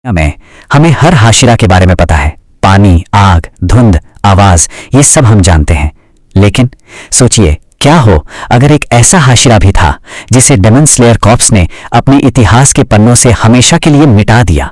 में हमें हर हाशिरा के बारे में पता है। पानी, आग, धुंध, आवाज, ये सब हम जानते हैं। लेकिन सोचिए, क्या हो अगर एक ऐसा हाशिरा भी था जिसे डेमन स्लेयर कॉर्प्स ने अपने इतिहास के पन्नों से हमेशा के लिए मिटा दिया।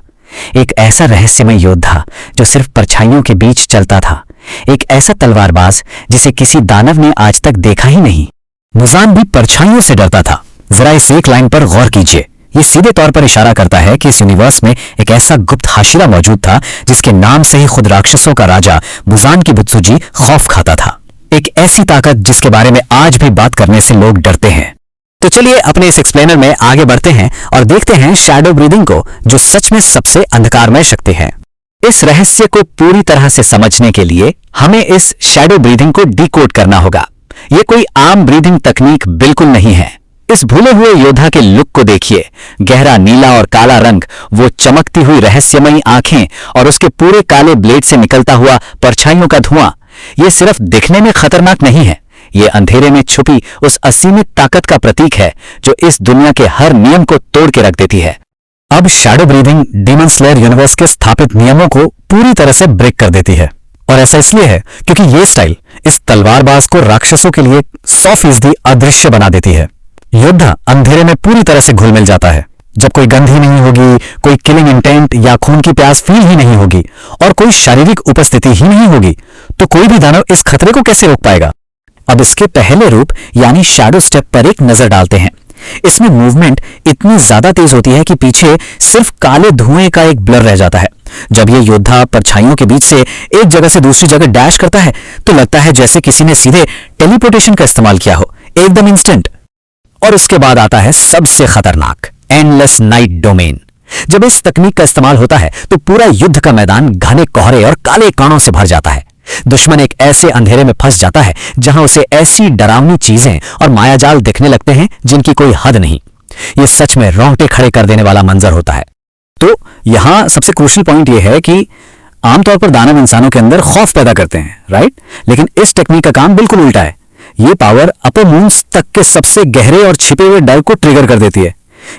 एक ऐसा रहस्यमय योद्धा जो सिर्फ परछाइयों के बीच चलता था। एक ऐसा तलवारबाज जिसे किसी दानव ने आज तक देखा ही नहीं। मुजान भी परछाइयों से डरता था। जरा इस एक लाइन पर गौर कीजिए। ये सीधे तौर पर इशारा करता है कि इस यूनिवर्स में एक ऐसा गुप्त हाशिरा मौजूद था जिसके नाम से ही खुद राक्षसों का राजा मुजान की बुत्सुजी खौफ खाता था। एक ऐसी ताकत जिसके बारे में आज भी बात करने से लोग डरते हैं। तो चलिए अपने इस एक्सप्लेनर में आगे बढ़ते हैं और देखते हैं शैडो ब्रीदिंग को, जो सच में सबसे अंधकारमय शक्ति है। इस रहस्य को पूरी तरह से समझने के लिए हमें इस शैडो ब्रीदिंग को डिकोड करना होगा। यह कोई आम ब्रीदिंग तकनीक बिल्कुल नहीं है। इस भूले हुए योद्धा के लुक को देखिए। गहरा नीला और काला रंग, वो चमकती हुई रहस्यमयी आंखें और उसके पूरे काले ब्लेड से निकलता हुआ परछाइयों का धुआं। ये सिर्फ दिखने में खतरनाक नहीं है, ये अंधेरे में छुपी उस असीमित ताकत का प्रतीक है जो इस दुनिया के हर नियम को तोड़ के रख देती है। अब shadow breathing demon slayer universe के स्थापित नियमों को पूरी तरह से ब्रेक कर देती है। और ऐसा इसलिए है क्योंकि ये स्टाइल इस तलवारबाज को राक्षसों के लिए 100% अदृश्य बना देती है। योद्धा अंधेरे में पूरी तरह से घुल मिल जाता है। जब कोई गंध ही नहीं होगी, कोई किलिंग इंटेंट या खून की प्यास फील ही नहीं होगी और कोई शारीरिक उपस्थिति ही नहीं होगी, तो कोई भी दानव इस खतरे को कैसे रोक पाएगा। अब इसके पहले रूप यानी शैडो स्टेप पर एक नजर डालते हैं। इसमें मूवमेंट इतनी ज्यादा तेज होती है कि पीछे सिर्फ काले धुएं का एक ब्लर रह जाता है। जब ये योद्धा परछाइयों के बीच से एक जगह से दूसरी जगह डैश करता है तो लगता है जैसे किसी ने सीधे टेलीपोर्टेशन का इस्तेमाल किया हो, एकदम इंस्टेंट। और उसके बाद आता है सबसे खतरनाक, एंडलेस नाइट डोमेन। जब इस तकनीक का इस्तेमाल होता है तो पूरा युद्ध का मैदान घने कोहरे और काले काणों से भर जाता है। दुश्मन एक ऐसे अंधेरे में फंस जाता है जहां उसे ऐसी डरावनी चीजें और मायाजाल दिखने लगते हैं जिनकी कोई हद नहीं। यह सच में रोंगटे खड़े कर देने वाला मंजर होता है। तो यहां सबसे क्रूशियल पॉइंट यह है कि आमतौर पर दानव इंसानों के अंदर खौफ पैदा करते हैं, राइट? लेकिन इस टेक्निक का काम बिल्कुल उल्टा है। ये पावर अपर मून्स तक के सबसे गहरे और छिपे हुए डर को ट्रिगर कर देती है।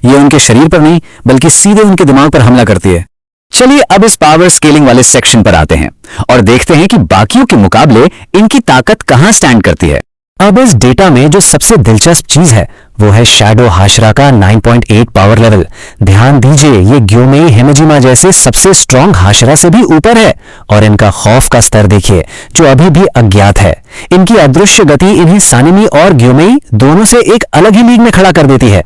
ये उनके शरीर पर नहीं बल्कि सीधे उनके दिमाग पर हमला करती है। चलिए अब इस पावर स्केलिंग वाले सेक्शन पर आते हैं और देखते हैं कि बाकियों के मुकाबले इनकी ताकत कहां स्टैंड करती है। अब इस डेटा में जो सबसे दिलचस्प चीज है वो है शैडो हाशिरा का 9.8 पावर लेवल। ध्यान दीजिए, ये ग्योमेई हिमेजिमा जैसे सबसे स्ट्रॉन्ग हाशिरा से भी ऊपर है। और इनका खौफ का स्तर देखिए जो अभी भी अज्ञात है। इनकी अदृश्य गति इन्हें सानिमी और ग्योमेई दोनों से एक अलग ही लीग में खड़ा कर देती है।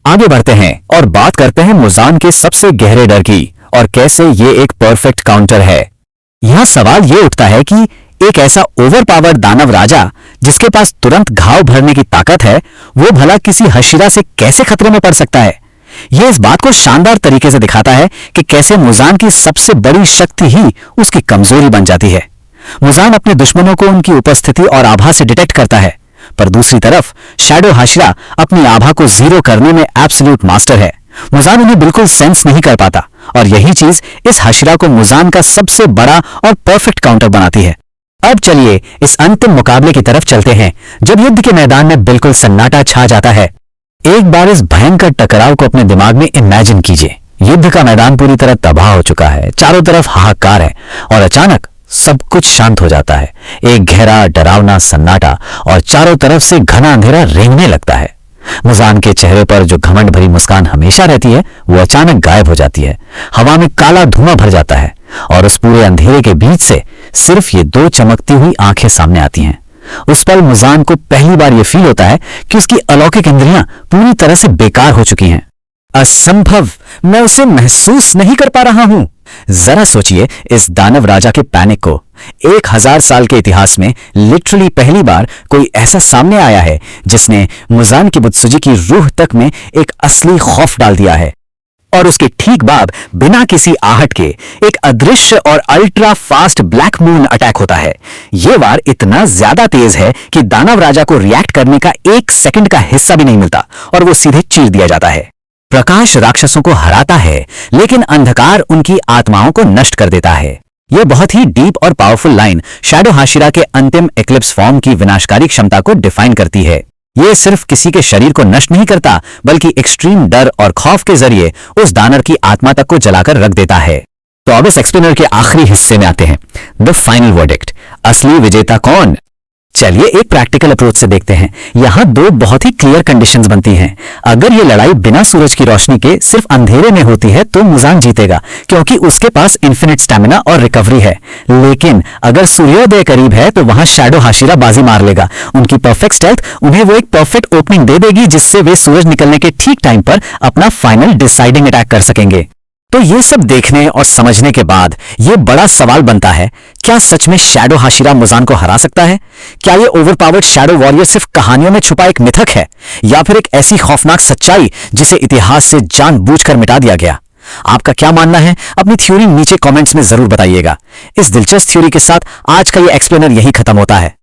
आगे बढ़ते हैं और बात करते हैं मुजान के सबसे गहरे डर की और कैसे ये एक परफेक्ट काउंटर है। यहां सवाल ये उठता है कि एक ऐसा ओवर पावर दानव राजा जिसके पास तुरंत घाव भरने की ताकत है, वो भला किसी हशीरा से कैसे खतरे में पड़ सकता है। यह इस बात को शानदार तरीके से दिखाता है कि कैसे मुजान की सबसे बड़ी शक्ति ही उसकी कमजोरी बन जाती है। मुजान अपने दुश्मनों को उनकी उपस्थिति और आभा से डिटेक्ट करता है, पर दूसरी तरफ शैडो हाशिरा अपनी आभा को जीरो करने में एब्सोल्यूट मास्टर है। मुजान उन्हें बिल्कुल सेंस नहीं कर पाता और यही चीज इस हाशिरा को मुजान का सबसे बड़ा और परफेक्ट काउंटर बनाती है। अब चलिए इस अंतिम मुकाबले की तरफ चलते हैं जब युद्ध के मैदान में बिल्कुल सन्नाटा छा जाता है। एक बार इस भयंकर टकराव को अपने दिमाग में इमेजिन कीजिए। युद्ध का मैदान पूरी तरह तबाह हो चुका है, चारों तरफ हाहाकार है और अचानक सब कुछ शांत हो जाता है। एक गहरा डरावना सन्नाटा और चारों तरफ से घना अंधेरा रेंगने लगता है। मुजान के चेहरे पर जो घमंड भरी मुस्कान हमेशा रहती है वो अचानक गायब हो जाती है। हवा में काला धुआं भर जाता है और उस पूरे अंधेरे के बीच से सिर्फ ये दो चमकती हुई आंखें सामने आती हैं। उस पल मुजान को पहली बार यह फील होता है कि उसकी अलौकिक इंद्रियां पूरी तरह से बेकार हो चुकी हैं। असंभव, मैं उसे महसूस नहीं कर पा रहा हूं। जरा सोचिए इस दानव राजा के पैनिक को। 1000 साल के इतिहास में लिटरली पहली बार कोई ऐसा सामने आया है जिसने मुजान की बुत्सुजी की रूह तक में एक असली खौफ डाल दिया है। और उसके ठीक बाद बिना किसी आहट के एक अदृश्य और ultra fast black moon attack होता है। यह वार इतना ज्यादा तेज है कि दानव राजा को रिएक्ट करने का 1 सेकंड का हिस्सा भी नहीं मिलता और वो सीधे चीर दिया जाता है। प्रकाश राक्षसों को हराता है लेकिन अंधकार उनकी आत्माओं को नष्ट कर देता है। यह बहुत ही डीप और पावरफुल लाइन शैडो हाशिरा के अंतिम एक्लिप्स फॉर्म की विनाशकारी क्षमता को डिफाइन करती है। ये सिर्फ किसी के शरीर को नष्ट नहीं करता, बल्कि एक्सट्रीम डर और खौफ के जरिए उस दानव की आत्मा तक को जलाकर रख देता है। तो अब इस एक्सप्लेनर के आखिरी हिस्से में आते हैं, द फाइनल वर्डिक्ट। असली विजेता कौन? चलिए एक प्रैक्टिकल अप्रोच से देखते हैं। यहां दो बहुत ही क्लियर कंडीशंस बनती हैं। अगर ये लड़ाई बिना सूरज की रोशनी के सिर्फ अंधेरे में होती है तो मुजान जीतेगा, क्योंकि उसके पास इन्फिनिट स्टैमिना और रिकवरी है। लेकिन अगर सूर्योदय करीब है तो वहां शैडो हाशिरा बाजी मार लेगा। उनकी परफेक्ट स्टेल्थ उन्हें वो एक परफेक्ट ओपनिंग दे देगी, जिससे वे सूरज निकलने के ठीक टाइम पर अपना फाइनल डिसाइडिंग अटैक कर सकेंगे। तो ये सब देखने और समझने के बाद ये बड़ा सवाल बनता है, क्या सच में शैडो हाशिरा मुजान को हरा सकता है? क्या ये ओवरपावर्ड शैडो वॉरियर सिर्फ कहानियों में छुपा एक मिथक है, या फिर एक ऐसी खौफनाक सच्चाई जिसे इतिहास से जानबूझकर मिटा दिया गया? आपका क्या मानना है? अपनी थ्योरी नीचे कमेंट्स में जरूर बताइएगा। इस दिलचस्प थ्योरी के साथ आज का ये एक्सप्लेनर यहीं खत्म होता है।